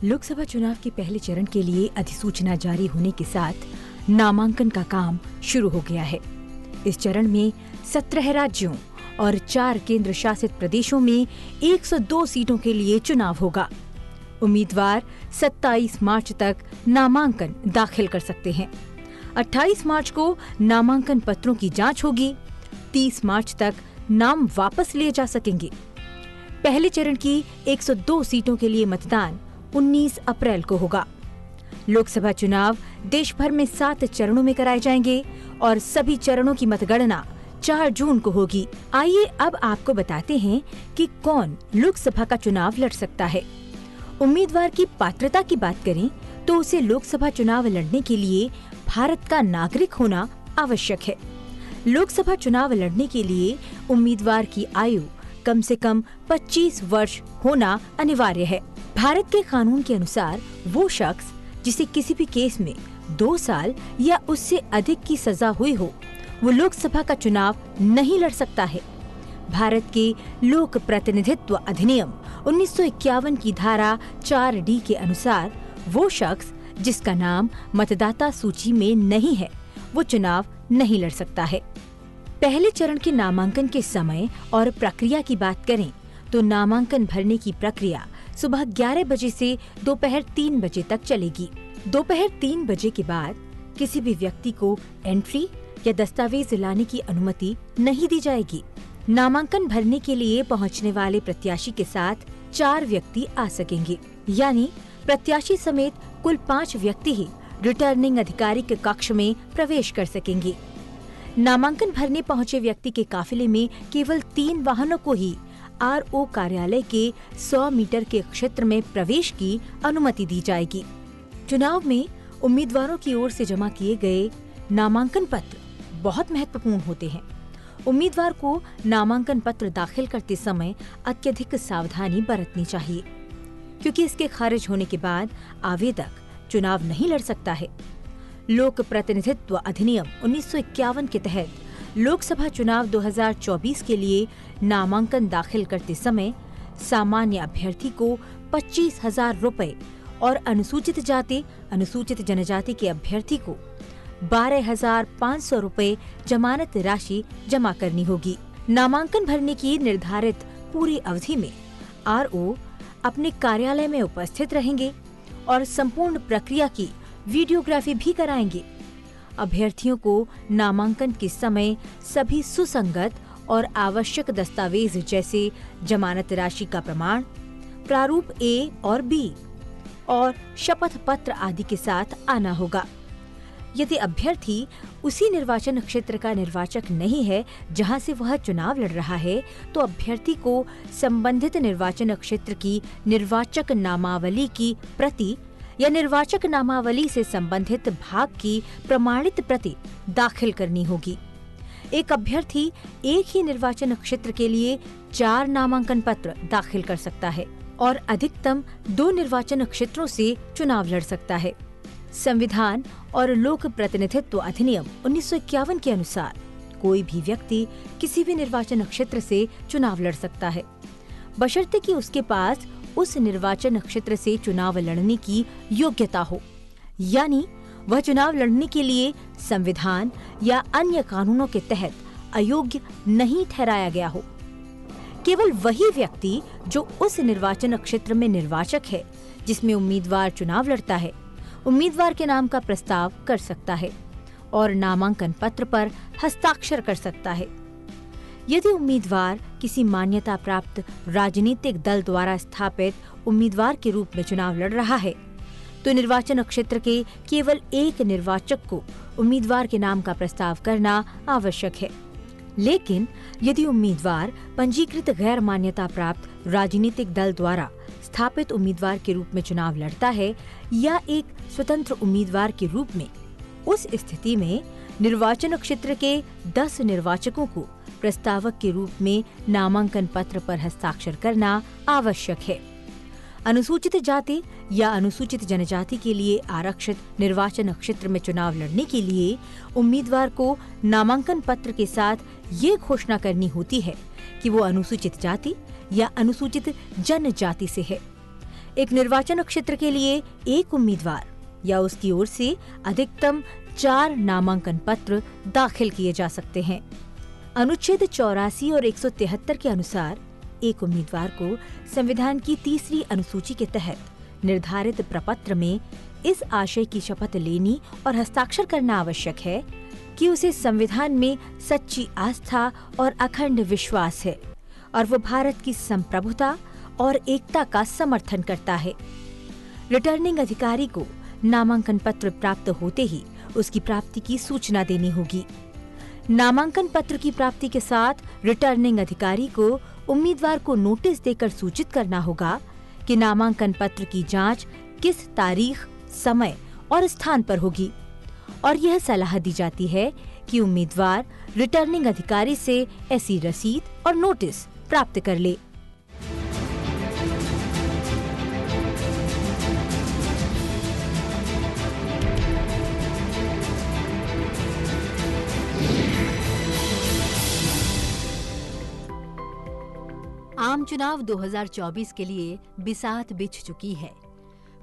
लोकसभा चुनाव के पहले चरण के लिए अधिसूचना जारी होने के साथ नामांकन का काम शुरू हो गया है। इस चरण में 17 राज्यों और 4 केंद्र शासित प्रदेशों में 102 सीटों के लिए चुनाव होगा। उम्मीदवार 27 मार्च तक नामांकन दाखिल कर सकते हैं। 28 मार्च को नामांकन पत्रों की जांच होगी। 30 मार्च तक नाम वापस लिए जा सकेंगे। पहले चरण की 102 सीटों के लिए मतदान 19 अप्रैल को होगा। लोकसभा चुनाव देश भर में 7 चरणों में कराए जाएंगे और सभी चरणों की मतगणना 4 जून को होगी। आइए अब आपको बताते हैं कि कौन लोकसभा का चुनाव लड़ सकता है। उम्मीदवार की पात्रता की बात करें तो उसे लोकसभा चुनाव लड़ने के लिए भारत का नागरिक होना आवश्यक है। लोकसभा चुनाव लड़ने के लिए उम्मीदवार की आयु कम से कम 25 वर्ष होना अनिवार्य है। भारत के कानून के अनुसार वो शख्स जिसे किसी भी केस में 2 साल या उससे अधिक की सजा हुई हो, वो लोकसभा का चुनाव नहीं लड़ सकता है। भारत के लोक प्रतिनिधित्व अधिनियम 1951 की धारा 4D के अनुसार वो शख्स जिसका नाम मतदाता सूची में नहीं है, वो चुनाव नहीं लड़ सकता है। पहले चरण के नामांकन के समय और प्रक्रिया की बात करें तो नामांकन भरने की प्रक्रिया सुबह 11 बजे से दोपहर 3 बजे तक चलेगी। दोपहर 3 बजे के बाद किसी भी व्यक्ति को एंट्री या दस्तावेज लाने की अनुमति नहीं दी जाएगी। नामांकन भरने के लिए पहुंचने वाले प्रत्याशी के साथ 4 व्यक्ति आ सकेंगे, यानी प्रत्याशी समेत कुल 5 व्यक्ति ही रिटर्निंग अधिकारी के कक्ष में प्रवेश कर सकेंगे। नामांकन भरने पहुंचे व्यक्ति के काफिले में केवल 3 वाहनों को ही RO कार्यालय के 100 मीटर के क्षेत्र में प्रवेश की अनुमति दी जाएगी। चुनाव में उम्मीदवारों की ओर से जमा किए गए नामांकन पत्र बहुत महत्वपूर्ण होते हैं। उम्मीदवार को नामांकन पत्र दाखिल करते समय अत्यधिक सावधानी बरतनी चाहिए, क्योंकि इसके खारिज होने के बाद आवेदक चुनाव नहीं लड़ सकता है। लोक प्रतिनिधित्व अधिनियम 1951 के तहत लोकसभा चुनाव 2024 के लिए नामांकन दाखिल करते समय सामान्य अभ्यर्थी को 25,000 रुपए और अनुसूचित जाति, अनुसूचित जनजाति के अभ्यर्थी को 12,500 रुपए जमानत राशि जमा करनी होगी। नामांकन भरने की निर्धारित पूरी अवधि में RO अपने कार्यालय में उपस्थित रहेंगे और संपूर्ण प्रक्रिया की वीडियोग्राफी भी कराएंगे। अभ्यर्थियों को नामांकन के समय सभी सुसंगत और आवश्यक दस्तावेज जैसे जमानत राशि का प्रमाण, प्रारूप A और B और शपथ पत्र आदि के साथ आना होगा। यदि अभ्यर्थी उसी निर्वाचन क्षेत्र का निर्वाचक नहीं है जहां से वह चुनाव लड़ रहा है, तो अभ्यर्थी को संबंधित निर्वाचन क्षेत्र की निर्वाचक नामावली की प्रति या निर्वाचक नामावली से संबंधित भाग की प्रमाणित प्रति दाखिल करनी होगी। एक अभ्यर्थी एक ही निर्वाचन क्षेत्र के लिए 4 नामांकन पत्र दाखिल कर सकता है और अधिकतम 2 निर्वाचन क्षेत्रों से चुनाव लड़ सकता है। संविधान और लोक प्रतिनिधित्व अधिनियम 1951 के अनुसार कोई भी व्यक्ति किसी भी निर्वाचन क्षेत्र से चुनाव लड़ सकता है, बशर्ते कि उसके पास उस निर्वाचन क्षेत्र से चुनाव लड़ने की योग्यता हो, यानी वह चुनाव लड़ने के लिए संविधान या अन्य कानूनों के तहत अयोग्य नहीं ठहराया गया हो। केवल वही व्यक्ति जो उस निर्वाचन क्षेत्र में निर्वाचक है जिसमें उम्मीदवार चुनाव लड़ता है, उम्मीदवार के नाम का प्रस्ताव कर सकता है और नामांकन पत्र पर हस्ताक्षर कर सकता है। यदि उम्मीदवार किसी मान्यता प्राप्त राजनीतिक दल द्वारा स्थापित उम्मीदवार के रूप में चुनाव लड़ रहा है, तो निर्वाचन क्षेत्र के केवल एक निर्वाचक को उम्मीदवार के नाम का प्रस्ताव करना आवश्यक है। लेकिन यदि उम्मीदवार पंजीकृत गैर मान्यता प्राप्त राजनीतिक दल द्वारा स्थापित उम्मीदवार के रूप में चुनाव लड़ता है या एक स्वतंत्र उम्मीदवार के रूप में, उस स्थिति में निर्वाचन क्षेत्र के 10 निर्वाचकों को प्रस्तावक के रूप में नामांकन पत्र पर हस्ताक्षर करना आवश्यक है। अनुसूचित जाति या अनुसूचित जनजाति के लिए आरक्षित निर्वाचन क्षेत्र में चुनाव लड़ने के लिए उम्मीदवार को नामांकन पत्र के साथ ये घोषणा करनी होती है कि वो अनुसूचित जाति या अनुसूचित जनजाति से है। एक निर्वाचन क्षेत्र के लिए एक उम्मीदवार या उसकी ओर से अधिकतम 4 नामांकन पत्र दाखिल किए जा सकते हैं। अनुच्छेद 84 और 173 के अनुसार एक उम्मीदवार को संविधान की 3री अनुसूची के तहत निर्धारित प्रपत्र में इस आशय की शपथ लेनी और हस्ताक्षर करना आवश्यक है कि उसे संविधान में सच्ची आस्था और अखंड विश्वास है और वो भारत की संप्रभुता और एकता का समर्थन करता है। रिटर्निंग अधिकारी को नामांकन पत्र प्राप्त होते ही उसकी प्राप्ति की सूचना देनी होगी। नामांकन पत्र की प्राप्ति के साथ रिटर्निंग अधिकारी को उम्मीदवार को नोटिस देकर सूचित करना होगा कि नामांकन पत्र की जांच किस तारीख, समय और स्थान पर होगी और यह सलाह दी जाती है कि उम्मीदवार रिटर्निंग अधिकारी से ऐसी रसीद और नोटिस प्राप्त कर ले। आम चुनाव 2024 के लिए बिसात बिछ चुकी है।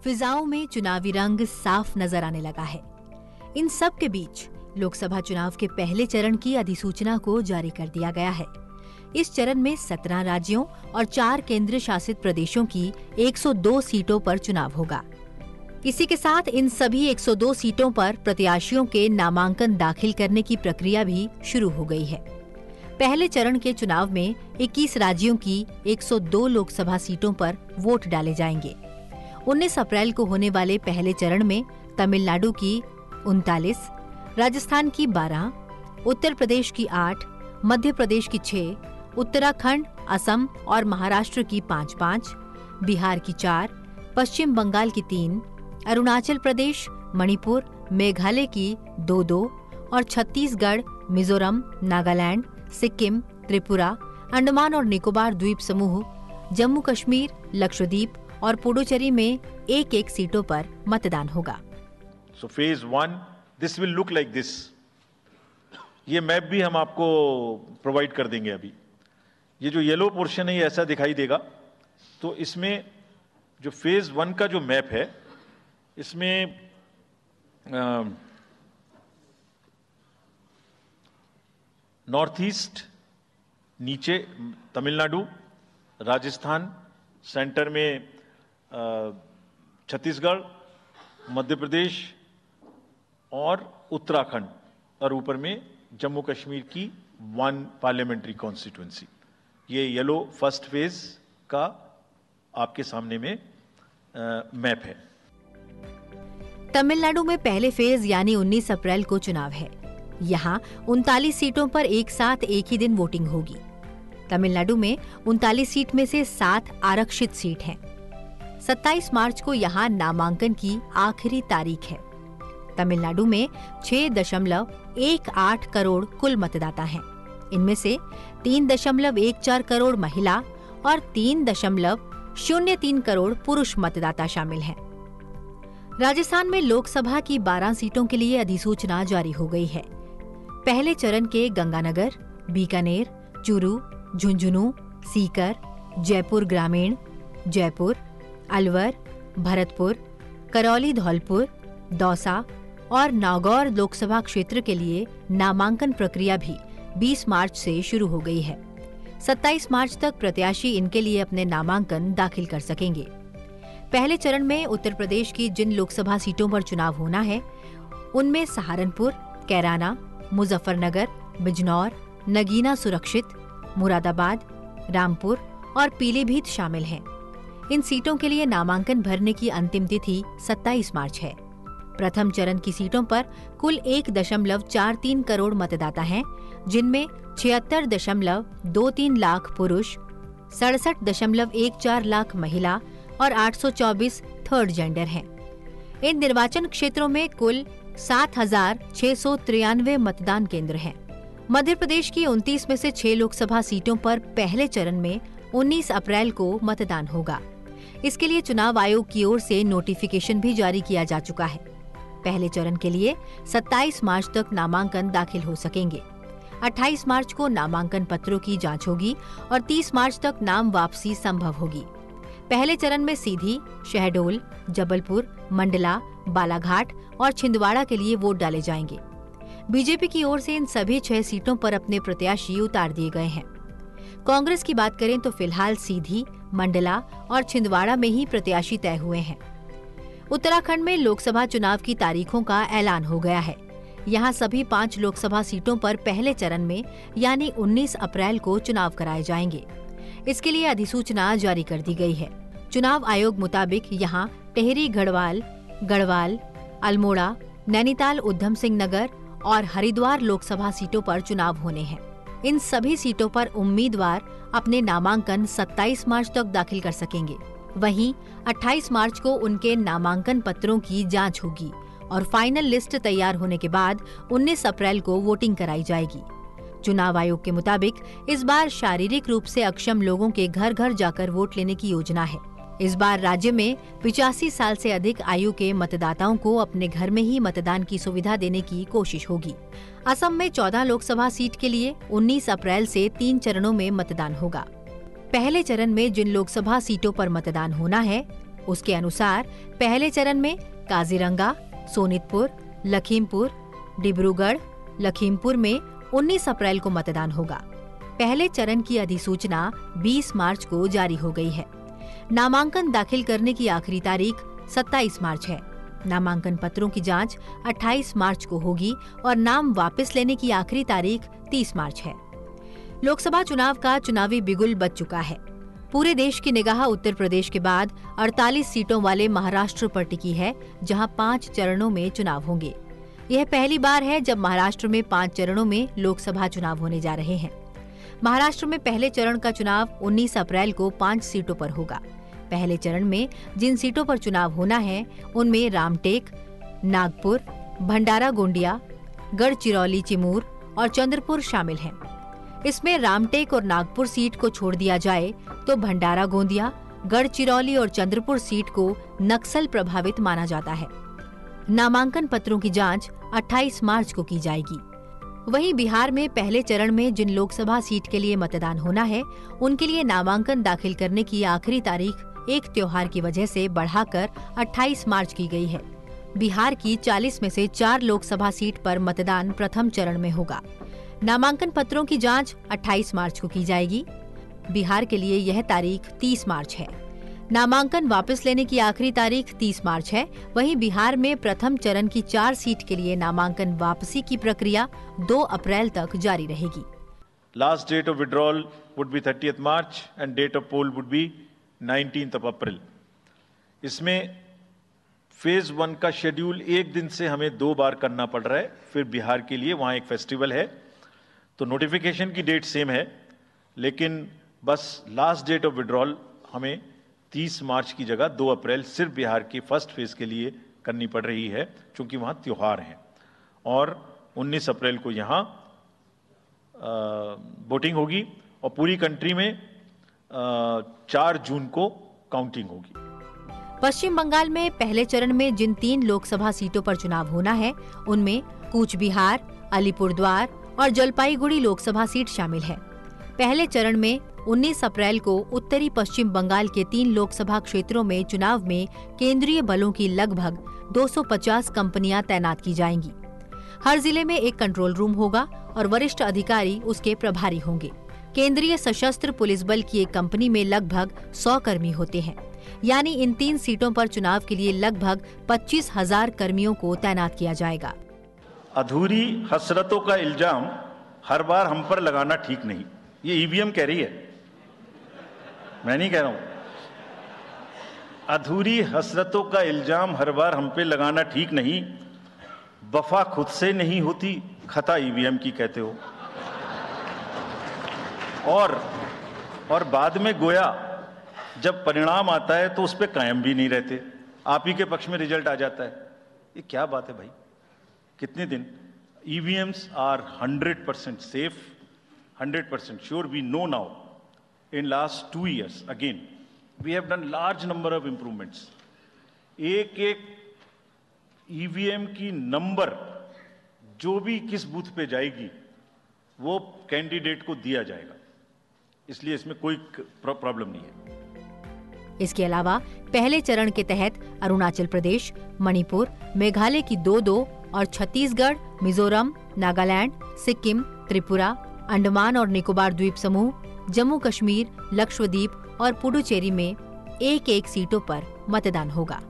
फिजाओं में चुनावी रंग साफ नजर आने लगा है। इन सब के बीच लोकसभा चुनाव के पहले चरण की अधिसूचना को जारी कर दिया गया है। इस चरण में 17 राज्यों और 4 केंद्र शासित प्रदेशों की 102 सीटों पर चुनाव होगा। इसी के साथ इन सभी 102 सीटों पर प्रत्याशियों के नामांकन दाखिल करने की प्रक्रिया भी शुरू हो गई है। पहले चरण के चुनाव में 21 राज्यों की 102 लोकसभा सीटों पर वोट डाले जाएंगे। 19 अप्रैल को होने वाले पहले चरण में तमिलनाडु की 39, राजस्थान की 12, उत्तर प्रदेश की 8, मध्य प्रदेश की 6, उत्तराखंड, असम और महाराष्ट्र की 5-5, बिहार की 4, पश्चिम बंगाल की 3, अरुणाचल प्रदेश, मणिपुर, मेघालय की 2-2 और छत्तीसगढ़, मिजोरम, नागालैंड, सिक्किम, त्रिपुरा, अंडमान और निकोबार द्वीप समूह, जम्मू कश्मीर, लक्षद्वीप और पुडुचेरी में 1-1 सीटों पर मतदान होगा। So phase 1, this will look like this. ये मैप भी हम आपको प्रोवाइड कर देंगे। अभी ये जो येलो पोर्शन है ये ऐसा दिखाई देगा। तो इसमें जो फेज 1 का जो मैप है इसमें नॉर्थ ईस्ट नीचे तमिलनाडु, राजस्थान, सेंटर में छत्तीसगढ़, मध्य प्रदेश और उत्तराखंड और ऊपर में जम्मू कश्मीर की 1 पार्लियामेंट्री कॉन्स्टिट्यूएंसी। ये येलो फर्स्ट फेज का आपके सामने में मैप है। तमिलनाडु में पहले फेज यानी 19 अप्रैल को चुनाव है। यहाँ 39 सीटों पर एक साथ एक ही दिन वोटिंग होगी। तमिलनाडु में 39 सीट में से 7 आरक्षित सीट हैं। 27 मार्च को यहाँ नामांकन की आखिरी तारीख है। तमिलनाडु में 6.18 करोड़ कुल मतदाता हैं। इनमें से 3.14 करोड़ महिला और 3.03 करोड़ पुरुष मतदाता शामिल हैं। राजस्थान में लोकसभा की 12 सीटों के लिए अधिसूचना जारी हो गई है। पहले चरण के गंगानगर, बीकानेर, चूरू, झुंझुनू, सीकर, जयपुर ग्रामीण, जयपुर, अलवर, भरतपुर, करौली धौलपुर, दौसा और नागौर लोकसभा क्षेत्र के लिए नामांकन प्रक्रिया भी 20 मार्च से शुरू हो गई है। 27 मार्च तक प्रत्याशी इनके लिए अपने नामांकन दाखिल कर सकेंगे। पहले चरण में उत्तर प्रदेश की जिन लोकसभा सीटों पर चुनाव होना है उनमें सहारनपुर, कैराना, मुजफ्फरनगर, बिजनौर, नगीना सुरक्षित, मुरादाबाद, रामपुर और पीलीभीत शामिल हैं। इन सीटों के लिए नामांकन भरने की अंतिम तिथि 27 मार्च है। प्रथम चरण की सीटों पर कुल 1.43 करोड़ मतदाता हैं, जिनमें 76.23 लाख पुरुष, 67.14 लाख महिला और 824 थर्ड जेंडर हैं। इन निर्वाचन क्षेत्रों में कुल 7,693 मतदान केंद्र हैं। मध्य प्रदेश की 29 में से 6 लोकसभा सीटों पर पहले चरण में 19 अप्रैल को मतदान होगा। इसके लिए चुनाव आयोग की ओर से नोटिफिकेशन भी जारी किया जा चुका है। पहले चरण के लिए 27 मार्च तक नामांकन दाखिल हो सकेंगे। 28 मार्च को नामांकन पत्रों की जांच होगी और 30 मार्च तक नाम वापसी संभव होगी। पहले चरण में सीधी, शहडोल, जबलपुर, मंडला, बालाघाट और छिंदवाड़ा के लिए वोट डाले जाएंगे। बीजेपी की ओर से इन सभी 6 सीटों पर अपने प्रत्याशी उतार दिए गए हैं। कांग्रेस की बात करें तो फिलहाल सीधी, मंडला और छिंदवाड़ा में ही प्रत्याशी तय हुए हैं। उत्तराखंड में लोकसभा चुनाव की तारीखों का ऐलान हो गया है। यहाँ सभी 5 लोकसभा सीटों पर पहले चरण में यानी 19 अप्रैल को चुनाव कराए जाएंगे। इसके लिए अधिसूचना जारी कर दी गई है। चुनाव आयोग मुताबिक यहाँ टेहरी गढ़वाल, अल्मोड़ा, नैनीताल उधम सिंह नगर और हरिद्वार लोकसभा सीटों पर चुनाव होने हैं। इन सभी सीटों पर उम्मीदवार अपने नामांकन 27 मार्च तक दाखिल कर सकेंगे। वहीं 28 मार्च को उनके नामांकन पत्रों की जांच होगी और फाइनल लिस्ट तैयार होने के बाद 19 अप्रैल को वोटिंग कराई जाएगी। चुनाव आयोग के मुताबिक इस बार शारीरिक रूप से अक्षम लोगों के घर घर जाकर वोट लेने की योजना है। इस बार राज्य में 85 साल से अधिक आयु के मतदाताओं को अपने घर में ही मतदान की सुविधा देने की कोशिश होगी। असम में 14 लोकसभा सीट के लिए 19 अप्रैल से 3 चरणों में मतदान होगा। पहले चरण में जिन लोकसभा सीटों पर मतदान होना है, उसके अनुसार पहले चरण में काजीरंगा, सोनितपुर, लखीमपुर, डिब्रूगढ़, लखीमपुर में 19 अप्रैल को मतदान होगा। पहले चरण की अधिसूचना 20 मार्च को जारी हो गई है। नामांकन दाखिल करने की आखिरी तारीख 27 मार्च है। नामांकन पत्रों की जांच 28 मार्च को होगी और नाम वापस लेने की आखिरी तारीख 30 मार्च है। लोकसभा चुनाव का चुनावी बिगुल बज चुका है। पूरे देश की निगाह उत्तर प्रदेश के बाद 48 सीटों वाले महाराष्ट्र पर टिकी है, जहां 5 चरणों में चुनाव होंगे। यह पहली बार है जब महाराष्ट्र में 5 चरणों में लोकसभा चुनाव होने जा रहे हैं। महाराष्ट्र में पहले चरण का चुनाव 19 अप्रैल को 5 सीटों पर होगा। पहले चरण में जिन सीटों पर चुनाव होना है, उनमें रामटेक, नागपुर, भंडारा गोंदिया, गढ़चिरौली चिमूर और चंद्रपुर शामिल हैं। इसमें रामटेक और नागपुर सीट को छोड़ दिया जाए तो भंडारा गोंदिया, गढ़चिरौली और चंद्रपुर सीट को नक्सल प्रभावित माना जाता है। नामांकन पत्रों की जांच 28 मार्च को की जाएगी। वहीं बिहार में पहले चरण में जिन लोकसभा सीट के लिए मतदान होना है, उनके लिए नामांकन दाखिल करने की आखिरी तारीख एक त्योहार की वजह से बढ़ाकर 28 मार्च की गई है। बिहार की 40 में से 4 लोकसभा सीट पर मतदान प्रथम चरण में होगा। नामांकन पत्रों की जांच 28 मार्च को की जाएगी। बिहार के लिए यह तारीख 30 मार्च है। नामांकन वापस लेने की आखिरी तारीख 30 मार्च है। वहीं बिहार में प्रथम चरण की 4 सीट के लिए नामांकन वापसी की प्रक्रिया 2 अप्रैल तक जारी रहेगी। Last date of withdrawal would be 30th March and date of poll would be 19th of April. इसमें फेज 1 का शेड्यूल एक दिन से हमें 2 बार करना पड़ रहा है। फिर बिहार के लिए वहां एक फेस्टिवल है, तो नोटिफिकेशन की डेट सेम है, लेकिन बस लास्ट डेट ऑफ विड्रॉल हमें 30 मार्च की जगह 2 अप्रैल सिर्फ बिहार के फर्स्ट फेज के लिए करनी पड़ रही है, क्योंकि वहां त्योहार हैं। और 19 अप्रैल को यहां वोटिंग होगी और पूरी कंट्री में 4 जून को काउंटिंग होगी। पश्चिम बंगाल में पहले चरण में जिन 3 लोकसभा सीटों पर चुनाव होना है, उनमें कूच बिहार, अलीपुरद्वार और जलपाईगुड़ी लोकसभा सीट शामिल है। पहले चरण में 19 अप्रैल को उत्तरी पश्चिम बंगाल के 3 लोकसभा क्षेत्रों में चुनाव में केंद्रीय बलों की लगभग 250 कंपनियां तैनात की जाएंगी। हर जिले में एक कंट्रोल रूम होगा और वरिष्ठ अधिकारी उसके प्रभारी होंगे। केंद्रीय सशस्त्र पुलिस बल की एक कंपनी में लगभग 100 कर्मी होते हैं। यानी इन 3 सीटों पर चुनाव के लिए लगभग 25,000 कर्मियों को तैनात किया जाएगा। अधूरी हसरतों का इल्जाम हर बार हम पर लगाना ठीक नहीं, ये ईवीएम कह रही है, मैं नहीं कह रहा हूं। अधूरी हसरतों का इल्जाम हर बार हम पे लगाना ठीक नहीं। वफा खुद से नहीं होती, खता ईवीएम की कहते हो। और बाद में गोया जब परिणाम आता है तो उस पर कायम भी नहीं रहते, आप ही के पक्ष में रिजल्ट आ जाता है। ये क्या बात है भाई? कितने दिन? EVMs are 100% safe, 100% sure. We know now in last 2 years again we have done large number of improvements. एक ईवीएम की नंबर जो भी किस बूथ पे जाएगी वो कैंडिडेट को दिया जाएगा, इसलिए इसमें कोई प्रॉब्लम नहीं है। इसके अलावा पहले चरण के तहत अरुणाचल प्रदेश, मणिपुर, मेघालय की 2-2 और छत्तीसगढ़, मिजोरम, नागालैंड, सिक्किम, त्रिपुरा, अंडमान और निकोबार द्वीप समूह, जम्मू कश्मीर, लक्षद्वीप और पुडुचेरी में 1-1 सीटों पर मतदान होगा।